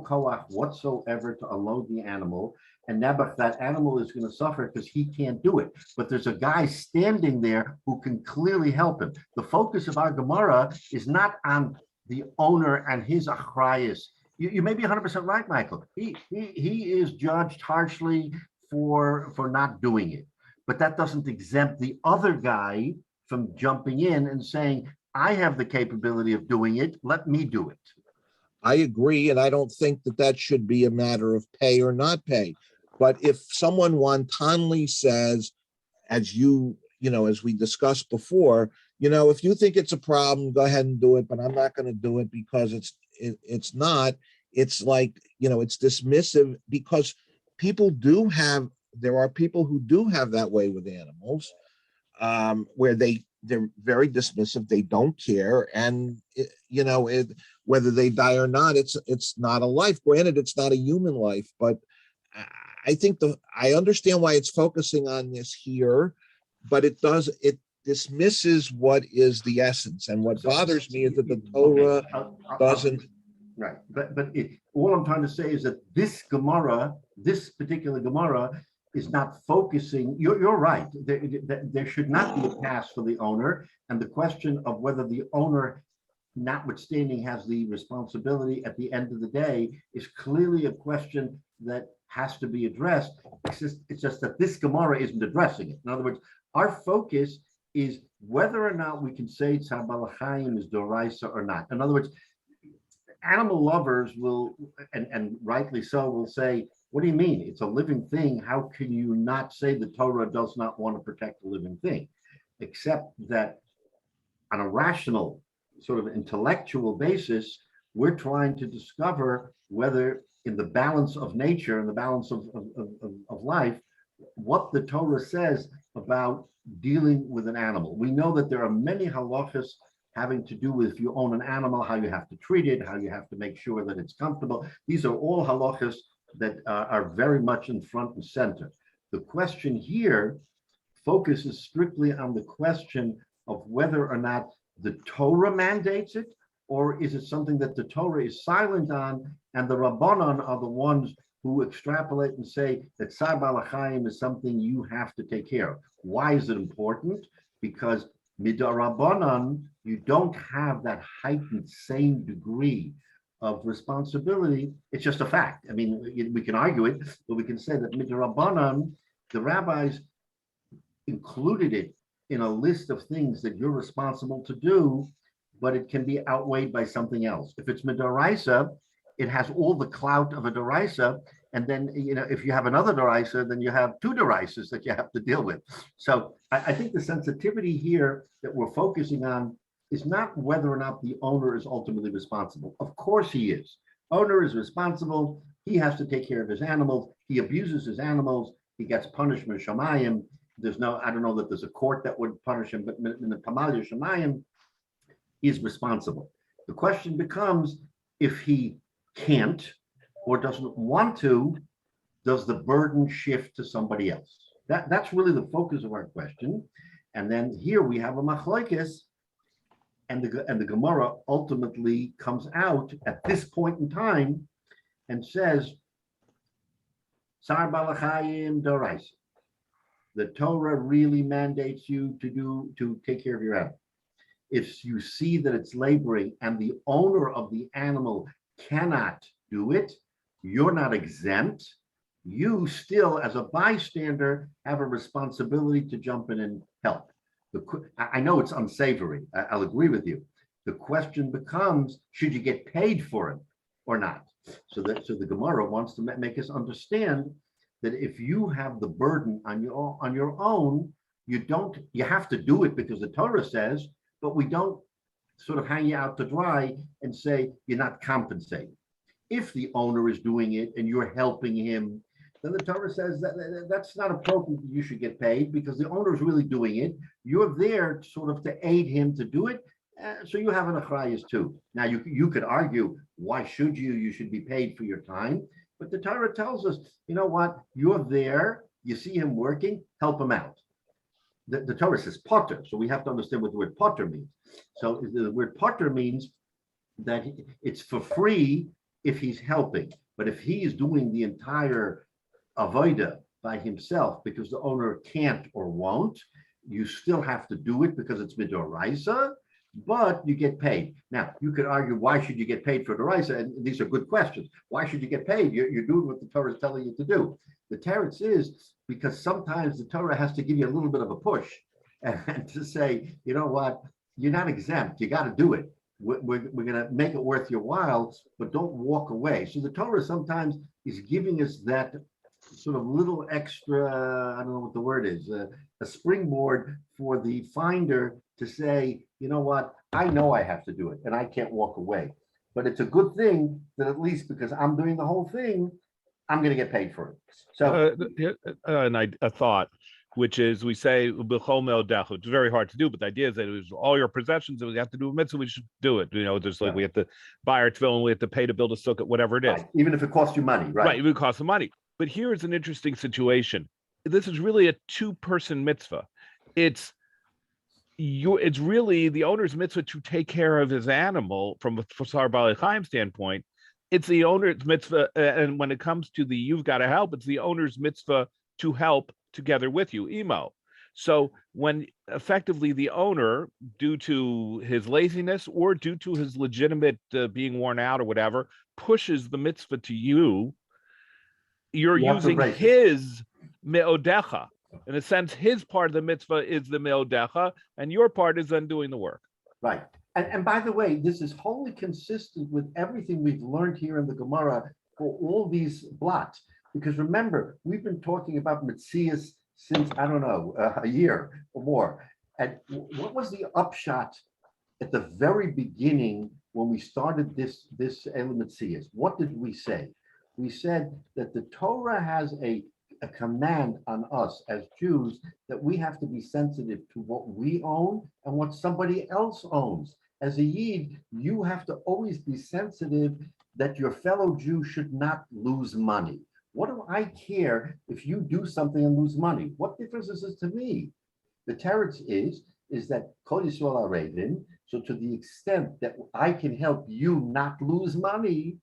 koach whatsoever to unload the animal, and nebuch, that animal is going to suffer because he can't do it. But there's a guy standing there who can clearly help him. The focus of our Gemara is not on the owner and his achrayus. You may be 100% right, Michael. He is judged harshly for not doing it. But that doesn't exempt the other guy from jumping in and saying, I have the capability of doing it, let me do it. I agree, and I don't think that should be a matter of pay or not pay. But if someone wantonly says, as as we discussed before, if you think it's a problem, go ahead and do it, but I'm not going to do it because it's not. It's like, it's dismissive, because there are people who do have that way with animals, where they're very dismissive, they don't care, and whether they die or not, it's not a life. Granted, it's not a human life, but I think I understand why it's focusing on this here, but it dismisses what is the essence. And what bothers me is that the Torah doesn't. Right, but all I'm trying to say is that this particular Gemara, is not focusing. You're right. There should not be a pass for the owner, and the question of whether the owner, notwithstanding, has the responsibility at the end of the day is clearly a question that has to be addressed. It's just that this Gemara isn't addressing it. In other words, our focus is whether or not we can say Tzar Balachayim is Doraisa or not. In other words, animal lovers will, and rightly so, will say, what do you mean? It's a living thing. How can you not say the Torah does not want to protect the living thing? Except that on a rational, sort of intellectual basis, we're trying to discover whether in the balance of nature and the balance of life, what the Torah says about dealing with an animal. We know that there are many halachas having to do with if you own an animal, how you have to treat it, how you have to make sure that it's comfortable. These are all halachas that are very much in front and center. The question here focuses strictly on the question of whether or not the Torah mandates it, or is it something that the Torah is silent on, and the Rabbanan are the ones who extrapolate and say that Tsar Balachayim is something you have to take care of. Why is it important? Because Midarabbanan, you don't have that heightened same degree of responsibility. It's just a fact. I mean, we can argue it, but we can say that Midarabbanan, the rabbis included it in a list of things that you're responsible to do, but it can be outweighed by something else. If it's Midaraisa, it has all the clout of a Daraisa, and then, if you have another Daraisa, then you have two Daraisas that you have to deal with. So I think the sensitivity here that we're focusing on is not whether or not the owner is ultimately responsible. Of course he is. Owner is responsible. He has to take care of his animals. He abuses his animals. He gets punished with Shamayim. I don't know that there's a court that would punish him, but in the Pamalia Shamayim, he's responsible. The question becomes, if he can't or doesn't want to, does the burden shift to somebody else? That's really the focus of our question. And then here we have a machlokes, and the Gemara ultimately comes out at this point in time and says, Sar Balachayim Doraisa. The Torah really mandates you to take care of your animal. If you see that it's laboring and the owner of the animal cannot do it, you're not exempt. You still, as a bystander, have a responsibility to jump in and help. I know it's unsavory. I'll agree with you. The question becomes, should you get paid for it or not? So the Gemara wants to make us understand that if you have the burden on your own, you have to do it because the Torah says, but we don't sort of hang you out to dry and say you're not compensated. If the owner is doing it and you're helping him, then the Torah says that's not appropriate. You should get paid because the owner is really doing it. You're there sort of to aid him to do it. So you have an achrayas too. Now you could argue, why should you? You should be paid for your time. But the Torah tells us, you know what? You're there. You see him working. Help him out. The Torah says potter, so we have to understand what the word potter means. So the word potter means that it's for free if he's helping. But if he is doing the entire avodah by himself because the owner can't or won't, you still have to do it because it's midoraisa, but you get paid. Now, you could argue, why should you get paid for doraisa? And these are good questions. Why should you get paid? You're doing what the Torah is telling you to do. The teretz is because sometimes the Torah has to give you a little bit of a push and to say, you know what, you're not exempt. You got to do it. We're going to make it worth your while, but don't walk away. So the Torah sometimes is giving us that sort of little extra, I don't know what the word is, a springboard for the finder to say, you know what, I know I have to do it and I can't walk away. But it's a good thing that at least because I'm doing the whole thing, I'm going to get paid for it. So a thought, which is we say it's very hard to do, but the idea is that it was all your possessions, and we have to do a mitzvah, we should do it. Just like we have to buy our tefillin, we have to pay to build a sukkah, whatever it is. Right. Even if it costs you money, right? Right, it would cost some money. But here is an interesting situation. This is really a two-person mitzvah. It's really the owner's mitzvah to take care of his animal from a Sar Bali Chaim standpoint. It's the owner's mitzvah, and when it comes to the you've got to help, it's the owner's mitzvah to help together with you, emo. So when effectively the owner, due to his laziness or due to his legitimate being worn out or whatever, pushes the mitzvah to you, you're using his me'odecha. In a sense, his part of the mitzvah is the me'odecha, and your part is undoing the work. Right. And by the way, this is wholly consistent with everything we've learned here in the Gemara for all these blots. Because remember, we've been talking about Metzias since, I don't know, a year or more. And what was the upshot at the very beginning when we started this Metzias? What did we say? we said that the Torah has a command on us as Jews that we have to be sensitive to what we own and what somebody else owns. As a Yid, you have to always be sensitive that your fellow Jew should not lose money. What do I care if you do something and lose money? What difference is it to me? The teretz is that Kol Yisrael Arevin, so to the extent that I can help you not lose money,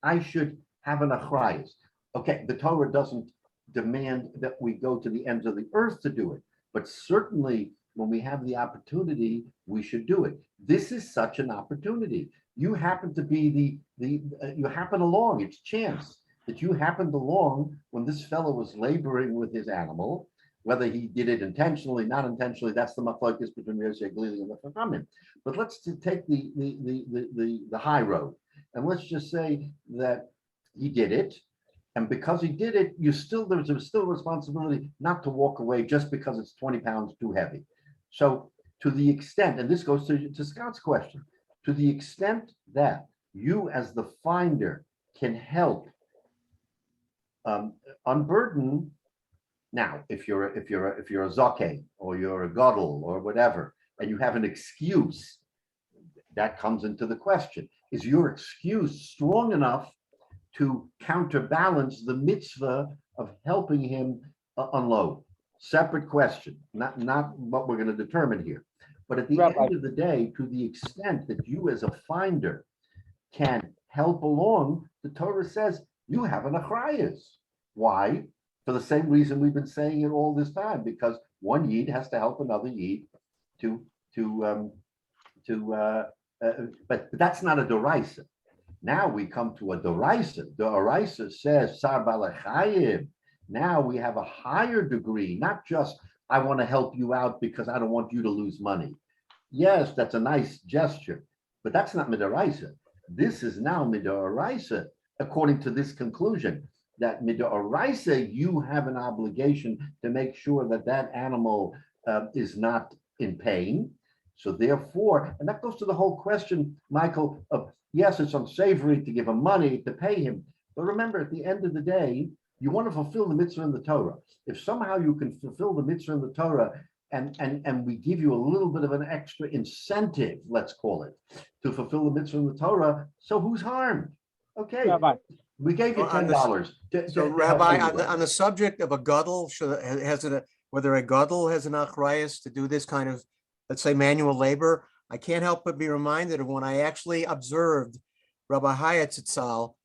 I should have an achrayus. Okay, the Torah doesn't demand that we go to the ends of the earth to do it, but certainly when we have the opportunity, we should do it. This is such an opportunity. You happen to be you happen along, it's chance that you happened along when this fellow was laboring with his animal, whether he did it intentionally, not intentionally, that's the machlokes between Yosef Glili and the Chachamim. But let's take the high road, and let's just say that he did it, and because he did it, there's still responsibility not to walk away just because it's 20 pounds too heavy. So to the extent, and this goes to Scott's question, to the extent that you as the finder can help unburden. Now, if you're a zakeh or you're a gadol or whatever, and you have an excuse, that comes into the question. Is your excuse strong enough to counterbalance the mitzvah of helping him unload? Separate question, not what we're going to determine here. But at the end of the day, to the extent that you as a finder can help along, the Torah says you have an achrayus. Why? For the same reason we've been saying it all this time, because one Yid has to help another Yid but that's not a doraisa. Now we come to a doraisa. The doraisa says sar balachayim. Now we have a higher degree, not just I want to help you out because I don't want you to lose money. Yes, that's a nice gesture, but that's not midoraisa. This is now midoraisa, according to this conclusion, that midoraisa, you have an obligation to make sure that that animal is not in pain. So therefore, and that goes to the whole question, Michael, of yes, it's unsavory to give him money to pay him. But remember, at the end of the day, you want to fulfill the mitzvah in the Torah. If somehow you can fulfill the mitzvah in the Torah and we give you a little bit of an extra incentive, let's call it, to fulfill the mitzvah in the Torah, so who's harmed? Okay, Rabbi. we gave you Well, on $10. So Rabbi, on the subject of a gadol, whether a gadol has an achrayus to do this kind of, let's say, manual labor, I can't help but be reminded of when I actually observed Rabbi Hyatt Zitzal.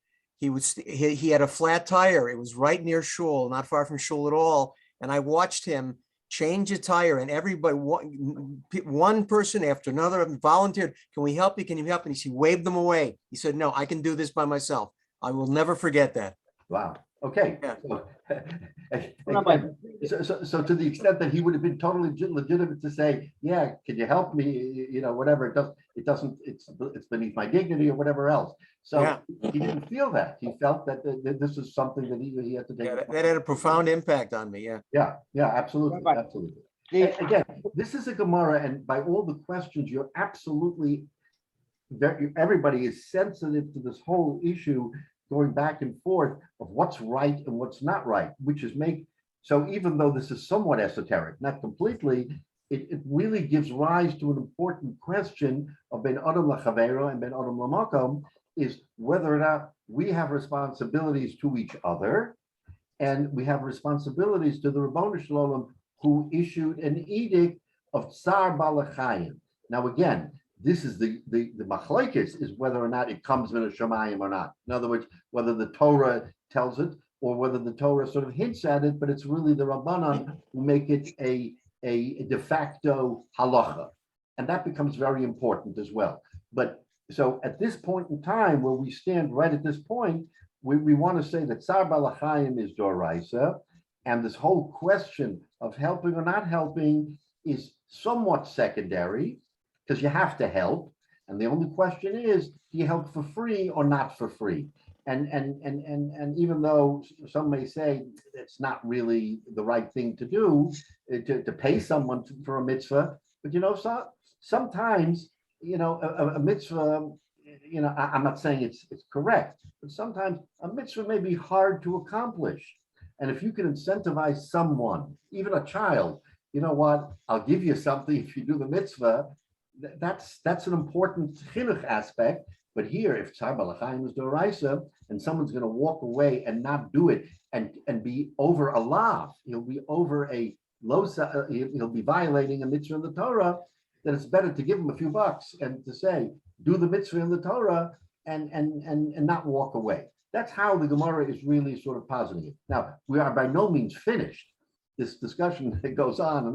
He had a flat tire. It was right near Shul, not far from Shul at all. And I watched him change a tire, and everybody, one person after another volunteered. Can we help you? Can you help? And he waved them away. He said, no, I can do this by myself. I will never forget that. Wow. Okay. Yeah. So to the extent that he would have been totally legitimate to say, yeah, can you help me? You know, whatever. It's beneath my dignity or whatever else. So Yeah. he didn't feel that. He felt that this is something that he had to take. Yeah, that had a profound impact on me. Yeah. Yeah, absolutely, Right. absolutely. And again, this is a Gemara, and by all the questions, you're absolutely, everybody is sensitive to this whole issue going back and forth of what's right and what's not right, which is so even though this is somewhat esoteric, not completely, it really gives rise to an important question of ben adam lachavero and ben adam lamakom, is whether or not we have responsibilities to each other, and we have responsibilities to the Ribono Shel Olam, who issued an edict of tsar balachayim. Now again, this is the machlokes is whether or not it comes min hashamayim or not. In other words, whether the Torah tells it or whether the Torah sort of hints at it, but it's really the Rabbanan who make it a de facto halacha, and that becomes very important as well. But so at this point in time, where we stand right at this point, we want to say that tsar balachayim is doraisa, and this whole question of helping or not helping is somewhat secondary, because you have to help, and the only question is, do you help for free or not for free? And even though some may say it's not really the right thing to do, to pay someone for a mitzvah, but sometimes a mitzvah, I'm not saying it's correct, but sometimes a mitzvah may be hard to accomplish. And if you can incentivize someone, even a child, you know what, I'll give you something if you do the mitzvah, that's an important chinuch aspect. But here, if Tzar Balachayim is d'oraisa, and someone's going to walk away and not do it and be over a lav, he'll be over a losa, he'll be violating a mitzvah in the Torah, then it's better to give him a few bucks and to say, do the mitzvah in the Torah and not walk away. That's how the Gemara is really sort of positing it. Now, we are by no means finished. This discussion goes on,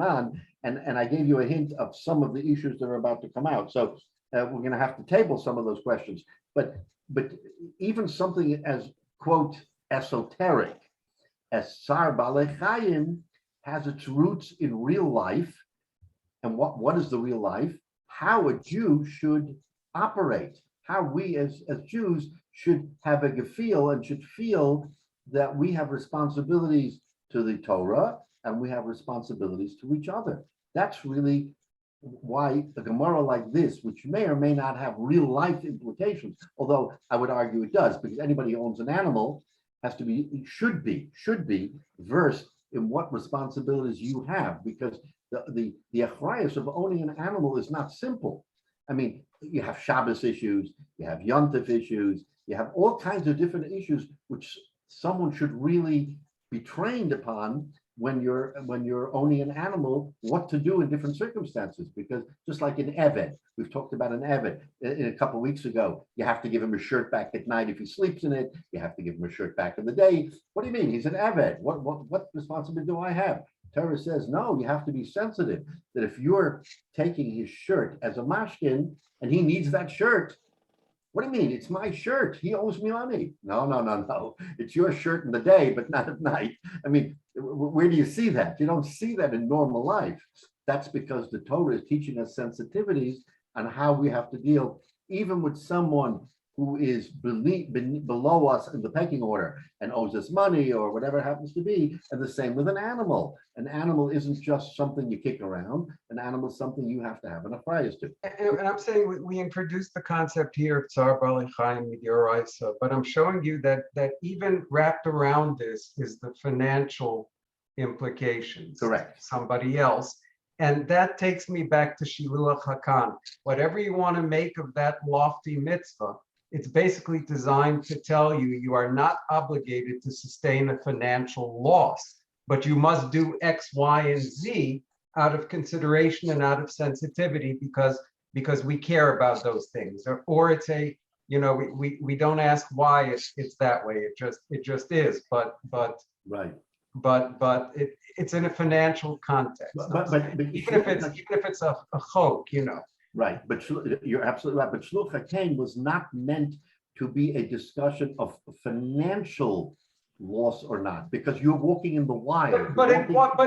and I gave you a hint of some of the issues that are about to come out. So we're going to have to table some of those questions. But even something as, quote, esoteric as Sar Balei Chayim has its roots in real life. And what is the real life? How a Jew should operate, how we as Jews should have a gefeel and should feel that we have responsibilities to the Torah and we have responsibilities to each other. That's really why a Gemara like this, which may or may not have real life implications, although I would argue it does, because anybody who owns an animal has to be, should be versed in what responsibilities you have, because the achrayus of owning an animal is not simple. I mean, you have Shabbos issues, you have Yontif issues, you have all kinds of different issues which someone should really be trained upon when you're owning an animal, what to do in different circumstances. Because just like an Eved, we've talked about an Eved in a couple of weeks ago, you have to give him a shirt back at night if he sleeps in it. You have to give him a shirt back in the day. What do you mean? He's an Eved. What responsibility do I have? Torah says, no, you have to be sensitive that if you're taking his shirt as a mashkin and he needs that shirt, what do you mean? It's my shirt. He owes me money. No. It's your shirt in the day, but not at night. I mean, where do you see that? You don't see that in normal life. That's because the Torah is teaching us sensitivities on how we have to deal even with someone who is below us in the pecking order and owes us money or whatever it happens to be. And the same with an animal. An animal isn't just something you kick around. An animal is something you have to have an achrayus to. And I'm saying we introduced the concept here of Tzar Balei Chayim Mid'oraisa, but I'm showing you that even wrapped around this is the financial implications. Correct. Somebody else. And that takes me back to Shiluach Hakan. Whatever you want to make of that lofty mitzvah, it's basically designed to tell you you are not obligated to sustain a financial loss, but you must do X, Y, and Z out of consideration and out of sensitivity because we care about those things. Or it's a, we don't ask why it's that way. It just is. But Right. But it's in a financial context. But even if it's a chok, Right, but you're absolutely right. But Shluch HaKain was not meant to be a discussion of financial loss or not, because you're walking in the wild. But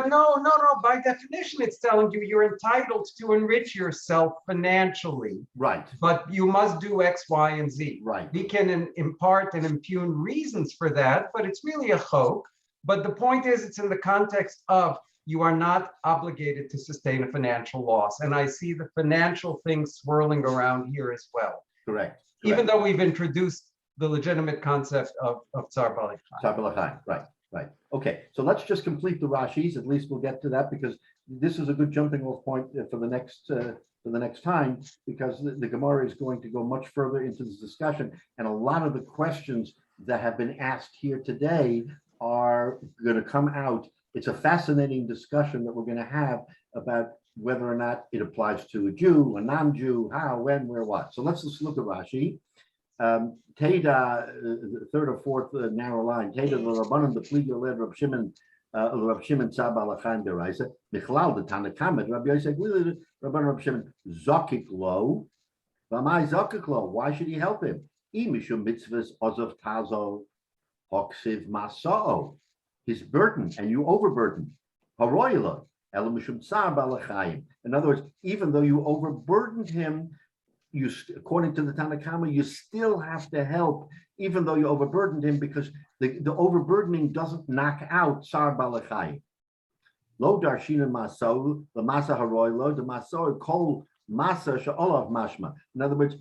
no. By definition, it's telling you you're entitled to enrich yourself financially. Right. But you must do X, Y, and Z. Right. We can impart and impugn reasons for that, but it's really a chok. But the point is, it's in the context of you are not obligated to sustain a financial loss. And I see the financial thing swirling around here as well. Correct. Even though we've introduced the legitimate concept of Tzar Balei Chayim. Tzar Balei Chayim. Right. Okay, so let's just complete the Rashis. At least we'll get to that, because this is a good jumping off point for the next time, because the Gemara is going to go much further into this discussion. And a lot of the questions that have been asked here today are going to come out. It's a fascinating discussion that we're going to have about whether or not it applies to a Jew, a non-Jew, how, when, where, what. So let's just look at Rashi. Teda, the third or fourth narrow line. Teda the Rabbanon the Pliga led Rab Shimon Tzar Balei Chayim D'oraisa. Michlal the Tanakamed Rabbi Yosef Glili Rabbanon Rab Shimon Zokik Lo. V'amai Zokik Lo. Why should he help him? Imishum mitzvahs ozov tazo hoksiv masao. His burden, and you overburden. Haroyla, elamishum tzar balei chayim. In other words, even though you overburdened him, you, according to the Tanakama, you still have to help, even though you overburdened him, because the overburdening doesn't knock out tzar balei chayim. Lo darshina masau, the masa haroyla, the masau kol masa she'olav mashma. In other words,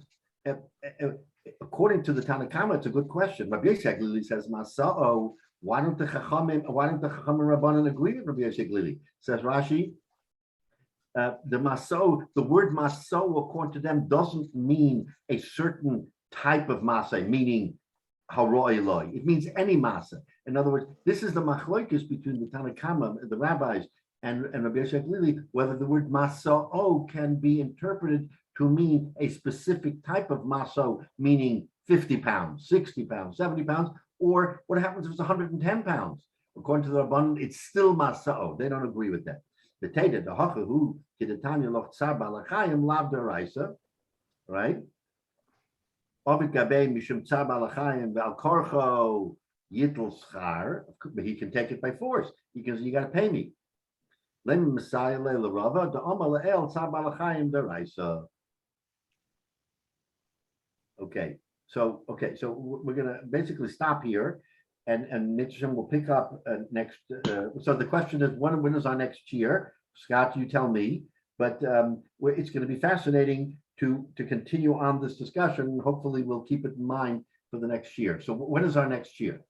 according to the Tanakhama, it's a good question. Rabbi Yosef Glili says, Masa'o, why don't the Chachamim Rabbanan agree with Rabbi Yosef Glili? Says Rashi, the word maso, according to them, doesn't mean a certain type of masa, meaning haroi loy. It means any masa. In other words, this is the machlokes between the Tanakhama, the rabbis, and Rabbi Yosef Glili, whether the word maso can be interpreted to mean a specific type of maso, meaning 50 pounds, 60 pounds, 70 pounds, or what happens if it's 110 pounds? According to the Rabbanan, it's still maso. They don't agree with that. The Teda, the Hachahu, Kidatanya Loch Tsar Balachayim, Lav Daraisa, right? Ovid Gabe Mishum Tsar Balachayim, Val Korcho, Yitl Schar, but he can take it by force because you got to pay me. Lem Messiah Le Rava, the Omala El Tsar Balachayim Daraisa. Okay, so we're gonna basically stop here, and Mitzvah will pick up next. So the question is, when is our next year? Scott, you tell me. But it's going to be fascinating to continue on this discussion. Hopefully, we'll keep it in mind for the next year. So when is our next year?